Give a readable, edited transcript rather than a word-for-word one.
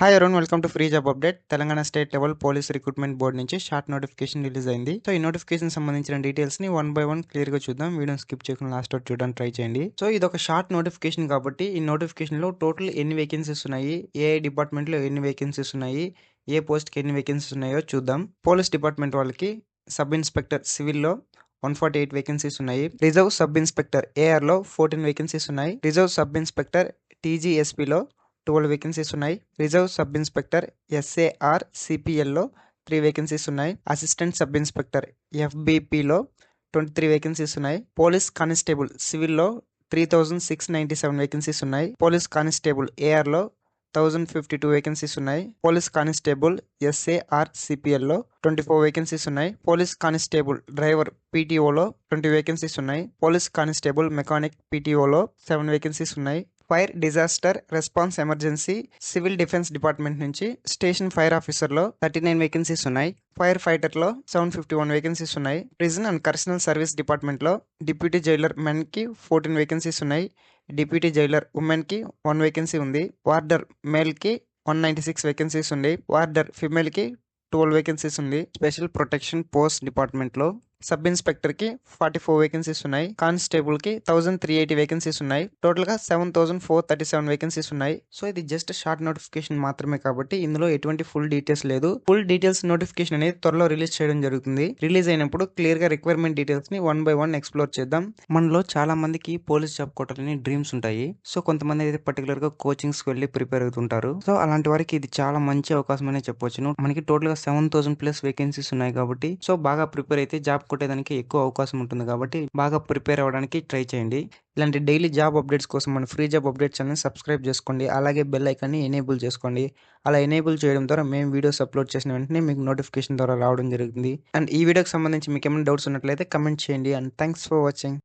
Hi everyone, welcome to free job update. Telangana state level police recruitment board నుంచి short notification release అయింది. So ఈ notification సంబంధించిన details ని one by one clear గా చూద్దాం. వీడియోని స్కిప్ చేయకుండా లాస్ట్ వరకు చూడడానికి ట్రై చేయండి. సో ఇది ఒక షార్ట్ నోటిఫికేషన్ కాబట్టి ఈ నోటిఫికేషన్ లో టోటల్ ఎన్ని వేకెన్సీస్ ఉన్నాయి, ఏ డిపార్ట్మెంట్ లో ఎన్ని వేకెన్సీస్ ఉన్నాయి, ఏ పోస్ట్ కి ఎన్ని వేకెన్సీస్ ఉన్నాయో చూద్దాం. పోలీస్ డిపార్ట్మెంట్ వాళ్ళకి సబ్ ఇన్స్పెక్టర్ సివిల్ లో 148 వేకెన్సీస్ ఉన్నాయి. రిజర్వ్ సబ్ ఇన్స్పెక్టర్ ఏఆర్ లో 14 వేకెన్సీస్ ఉన్నాయి. రిజర్వ్ సబ్ ఇన్స్పెక్టర్ టీజీఎస్పీ లో 12 వేకెన్సీస్ ఉన్నాయి. రిజర్వ్ సబ్ ఇన్స్పెక్టర్ ఎస్ఏఆర్ సిపిఎల్లో 3 వేకెన్సీస్ ఉన్నాయి. అసిస్టెంట్ సబ్ ఇన్స్పెక్టర్ ఎఫ్బిపిలో 23 వేకెన్సీస్ ఉన్నాయి. పోలీస్ కానిస్టేబుల్ సివిల్లో 3697 వేకెన్సీస్ ఉన్నాయి. పోలీస్ కానిస్టేబుల్ ఏఆర్లో 1052 వేకెన్సీస్ ఉన్నాయి. పోలీస్ కానిస్టేబుల్ ఎస్ఏఆర్ సిపిఎల్లో 24 వేకెన్సీస్ ఉన్నాయి. పోలీస్ కానిస్టేబుల్ డ్రైవర్ పీటీఓలో 20 వేకెన్సీస్ ఉన్నాయి. పోలీస్ కానిస్టేబుల్ మెకానిక్ పీటీఓలో 7 వేకెన్సీస్ ఉన్నాయి. Fire disaster response emergency civil defence department నుంచి స్టేషన్ ఫైర్ ఆఫీసర్లో 39 వేకెన్సీస్ ఉన్నాయి. ఫైర్ ఫైటర్లో 751 వేకెన్సీస్ ఉన్నాయి. ప్రిజన్ అండ్ కరెక్షనల్ సర్వీస్ డిపార్ట్మెంట్లో డిప్యూటీ జైలర్ మెన్కి 14 వేకెన్సీస్ ఉన్నాయి. డిప్యూటీ జైలర్ ఉమెన్కి 1 వేకెన్సీ ఉంది. వార్డర్ మేల్కి 196 వేకెన్సీస్ ఉంది. వార్డర్ ఫిమేల్కి 12 వేకెన్సీస్ ఉంది. స్పెషల్ ప్రొటెక్షన్ పోస్ట్ డిపార్ట్మెంట్లో సబ్ ఇన్స్పెక్టర్ కి 44 వేకెన్సీస్ ఉన్నాయి. కానిస్టేబుల్ కి 1380 వేకెన్సీస్ ఉన్నాయి. టోటల్ గా 7437 వేకెన్సీస్ ఉన్నాయి. సో ఇది జస్ట్ షార్ట్ నోటిఫికేషన్ మాత్రమే కాబట్టి ఇందులో ఎటువంటి ఫుల్ డీటెయిల్స్ లేదు. ఫుల్ డీటెయిల్స్ నోటిఫికేషన్ అనేది త్వరలో రిలీజ్ చేయడం జరుగుతుంది. రిలీజ్ అయినప్పుడు క్లియర్ గా రిక్వైర్మెంట్ డీటెయిల్స్ ని వన్ బై వన్ ఎక్స్ప్లోర్ చేద్దాం. మనలో చాలా మందికి పోలీస్ జాబ్ కొట్టాలని డ్రీమ్స్ ఉంటాయి. సో కొంతమంది అయితే పర్టికులర్ గా కోచింగ్స్ కి వెళ్ళి ప్రిపేర్ అవుతుంటారు. సో అలాంటి వారికి ఇది చాలా మంచి అవకాశం అనే చెప్పొచ్చు. మనకి టోటల్ గా 7000 ప్లస్ వేకెన్సీస్ ఉన్నాయి కాబట్టి సో బాగా ప్రిపేర్ అయితే జాబ్ కొట్టేదానికి ఎక్కువ అవకాశం ఉంటుంది కాబట్టి బాగా ప్రిపేర్ అవ్వడానికి ట్రై చేయండి. ఇలాంటి డైలీ జాబ్ అప్డేట్స్ కోసం మన free job update channel subscribe చేసుకోండి. అలాగే బెల్ ఐకాన్ని ఎనేబుల్ చేసుకోండి. అలా ఎనేబుల్ చేయడం ద్వారా మేము వీడియోస్ అప్లోడ్ చేసిన వెంటనే మీకు నోటిఫికేషన్ ద్వారా రావడం జరుగుతుంది. అండ్ ఈ వీడియోకి సంబంధించి మీకు ఏమైనా డౌట్స్ ఉన్నట్లయితే కమెంట్ చేయండి. And thanks for watching.